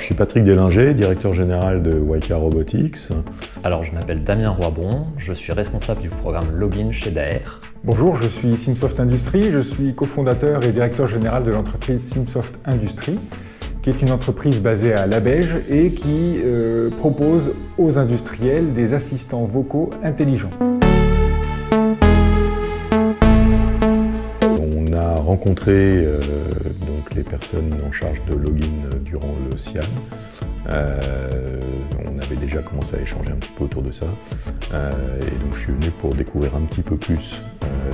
suis Patrick Delinger, directeur général de Waika Robotics. Alors, je m'appelle Damien Roibon, je suis responsable du programme Login chez Daher. Bonjour, je suis Simsoft Industries, je suis cofondateur et directeur général de l'entreprise Simsoft Industries, qui est une entreprise basée à Labège et qui propose aux industriels des assistants vocaux intelligents. On a rencontré donc les personnes en charge de Login durant le SIAM. On avait déjà commencé à échanger un petit peu autour de ça. Et donc je suis venu pour découvrir un petit peu plus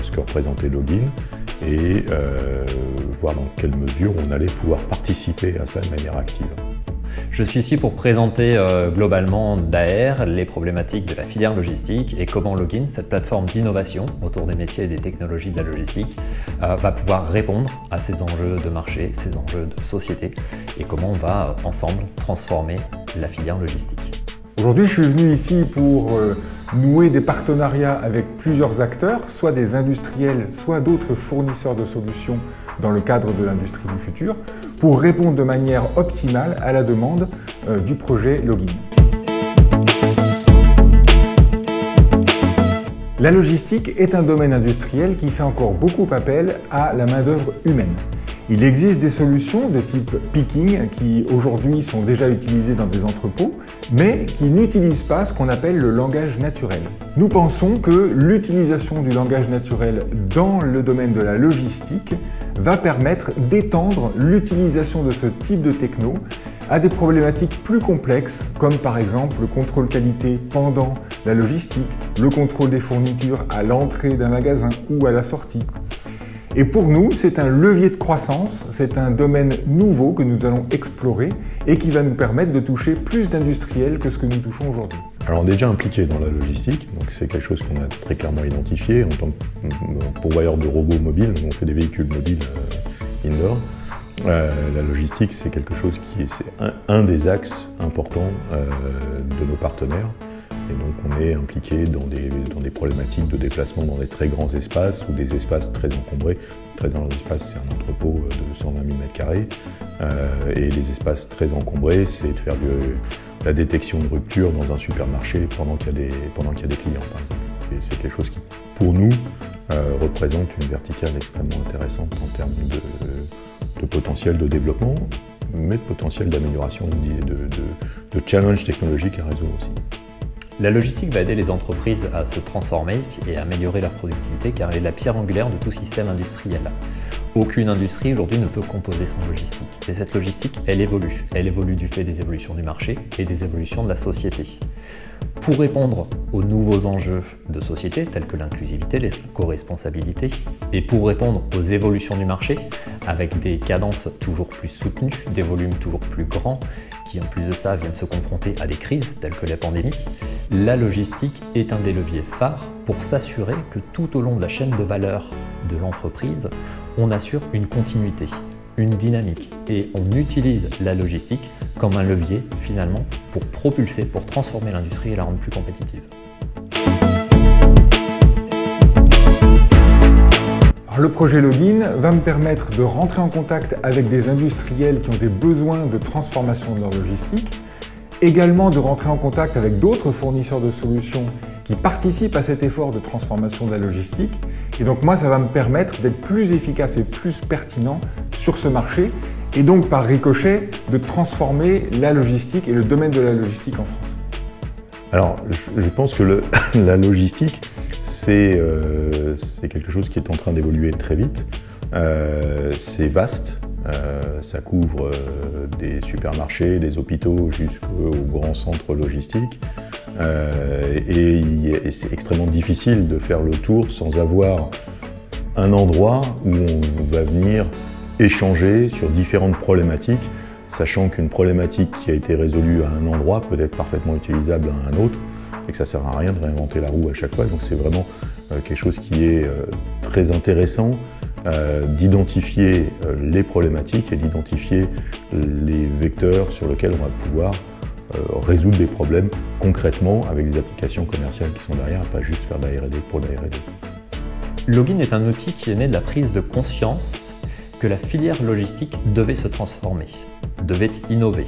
ce que représentait Login et voir dans quelle mesure on allait pouvoir participer à ça de manière active. Je suis ici pour présenter globalement Daher, les problématiques de la filière logistique et comment Login, cette plateforme d'innovation autour des métiers et des technologies de la logistique, va pouvoir répondre à ces enjeux de marché, ces enjeux de société et comment on va ensemble transformer la filière logistique. Aujourd'hui, je suis venu ici pour nouer des partenariats avec plusieurs acteurs, soit des industriels, soit d'autres fournisseurs de solutions dans le cadre de l'industrie du futur, pour répondre de manière optimale à la demande du projet Login. La logistique est un domaine industriel qui fait encore beaucoup appel à la main-d'œuvre humaine. Il existe des solutions de type picking qui aujourd'hui sont déjà utilisées dans des entrepôts, mais qui n'utilisent pas ce qu'on appelle le langage naturel. Nous pensons que l'utilisation du langage naturel dans le domaine de la logistique va permettre d'étendre l'utilisation de ce type de techno à des problématiques plus complexes, comme par exemple le contrôle qualité pendant la logistique, le contrôle des fournitures à l'entrée d'un magasin ou à la sortie. Et pour nous, c'est un levier de croissance, c'est un domaine nouveau que nous allons explorer et qui va nous permettre de toucher plus d'industriels que ce que nous touchons aujourd'hui. Alors on est déjà impliqué dans la logistique, donc c'est quelque chose qu'on a très clairement identifié en tant que pourvoyeur de robots mobiles. On fait des véhicules mobiles indoor. La logistique, c'est quelque chose qui est un des axes importants de nos partenaires. Et donc on est impliqué dans des problématiques de déplacement dans des très grands espaces ou des espaces très encombrés. Très grands espaces, c'est un entrepôt de 120 000 m². Et les espaces très encombrés, c'est de faire la détection de rupture dans un supermarché pendant qu'il y a des clients, par exemple. Et c'est quelque chose qui, pour nous, représente une verticale extrêmement intéressante en termes de potentiel de développement, mais de potentiel d'amélioration, de challenge technologique à résoudre aussi. La logistique va aider les entreprises à se transformer et à améliorer leur productivité car elle est la pierre angulaire de tout système industriel. Aucune industrie aujourd'hui ne peut composer sans logistique. Et cette logistique, elle évolue. Elle évolue du fait des évolutions du marché et des évolutions de la société. Pour répondre aux nouveaux enjeux de société tels que l'inclusivité, l'éco-responsabilité, et pour répondre aux évolutions du marché avec des cadences toujours plus soutenues, des volumes toujours plus grands, qui en plus de ça viennent se confronter à des crises telles que la pandémie, la logistique est un des leviers phares pour s'assurer que tout au long de la chaîne de valeur de l'entreprise, on assure une continuité, une dynamique et on utilise la logistique comme un levier finalement pour propulser, pour transformer l'industrie et la rendre plus compétitive. Alors, le projet Login va me permettre de rentrer en contact avec des industriels qui ont des besoins de transformation de leur logistique, également de rentrer en contact avec d'autres fournisseurs de solutions qui participent à cet effort de transformation de la logistique. Et donc moi, ça va me permettre d'être plus efficace et plus pertinent sur ce marché et donc par ricochet de transformer la logistique et le domaine de la logistique en France. Alors je pense que la logistique, c'est quelque chose qui est en train d'évoluer très vite. C'est vaste, ça couvre des supermarchés, des hôpitaux jusqu'aux grands centres logistiques. Et c'est extrêmement difficile de faire le tour sans avoir un endroit où on va venir échanger sur différentes problématiques, sachant qu'une problématique qui a été résolue à un endroit peut être parfaitement utilisable à un autre et que ça ne sert à rien de réinventer la roue à chaque fois. Donc c'est vraiment quelque chose qui est très intéressant d'identifier les problématiques et d'identifier les vecteurs sur lesquels on va pouvoir résoudre des problèmes concrètement avec des applications commerciales qui sont derrière, pas juste faire de la R&D pour de la R&D. Login est un outil qui est né de la prise de conscience que la filière logistique devait se transformer, devait innover.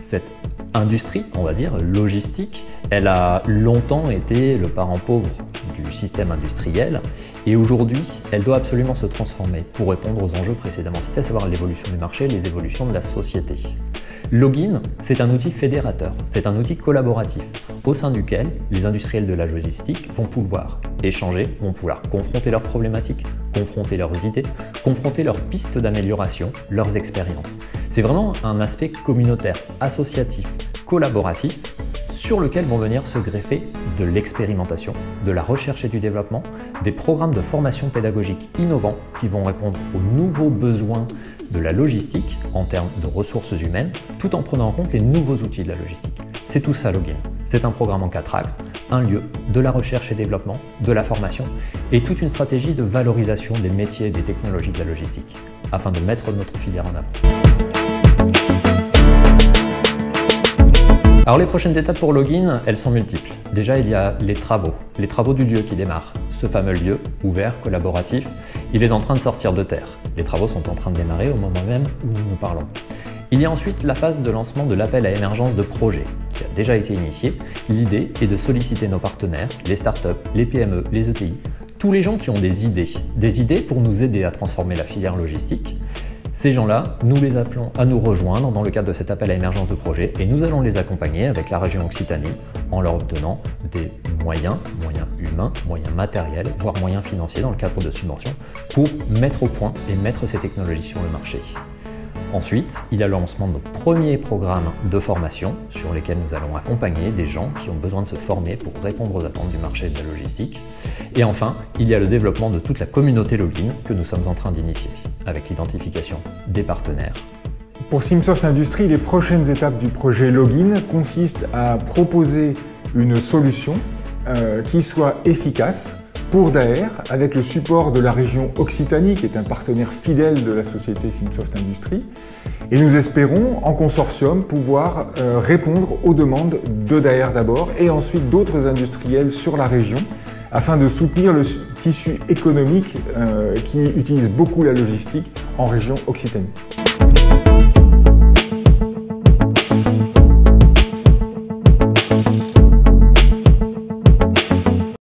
Cette industrie, on va dire, logistique, elle a longtemps été le parent pauvre du système industriel et aujourd'hui, elle doit absolument se transformer pour répondre aux enjeux précédemment cités, à savoir l'évolution du marché, les évolutions de la société. Login, c'est un outil fédérateur, c'est un outil collaboratif au sein duquel les industriels de la logistique vont pouvoir échanger, vont pouvoir confronter leurs problématiques, confronter leurs idées, confronter leurs pistes d'amélioration, leurs expériences. C'est vraiment un aspect communautaire, associatif, collaboratif, sur lequel vont venir se greffer de l'expérimentation, de la recherche et du développement, des programmes de formation pédagogique innovants qui vont répondre aux nouveaux besoins de la logistique en termes de ressources humaines, tout en prenant en compte les nouveaux outils de la logistique. C'est tout ça Login. C'est un programme en 4 axes, un lieu de la recherche et développement, de la formation et toute une stratégie de valorisation des métiers et des technologies de la logistique, afin de mettre notre filière en avant. Alors les prochaines étapes pour Login, elles sont multiples. Déjà, il y a les travaux du lieu qui démarrent. Ce fameux lieu, ouvert, collaboratif, il est en train de sortir de terre. Les travaux sont en train de démarrer au moment même où nous nous parlons. Il y a ensuite la phase de lancement de l'appel à émergence de projet, qui a déjà été initié. L'idée est de solliciter nos partenaires, les startups, les PME, les ETI, tous les gens qui ont des idées pour nous aider à transformer la filière logistique. Ces gens-là, nous les appelons à nous rejoindre dans le cadre de cet appel à émergence de projet et nous allons les accompagner avec la région Occitanie en leur obtenant des moyens humains, moyens matériels, voire moyens financiers dans le cadre de subventions pour mettre au point et mettre ces technologies sur le marché. Ensuite, il y a le lancement de nos premiers programmes de formation sur lesquels nous allons accompagner des gens qui ont besoin de se former pour répondre aux attentes du marché de la logistique. Et enfin, il y a le développement de toute la communauté Login que nous sommes en train d'initier, avec l'identification des partenaires. Pour Simsoft Industrie, les prochaines étapes du projet Login consistent à proposer une solution qui soit efficace pour Daher, avec le support de la région Occitanie, qui est un partenaire fidèle de la société Simsoft Industrie. Et nous espérons, en consortium, pouvoir répondre aux demandes de Daher d'abord et ensuite d'autres industriels sur la région, afin de soutenir le tissu économique qui utilise beaucoup la logistique en région Occitanie.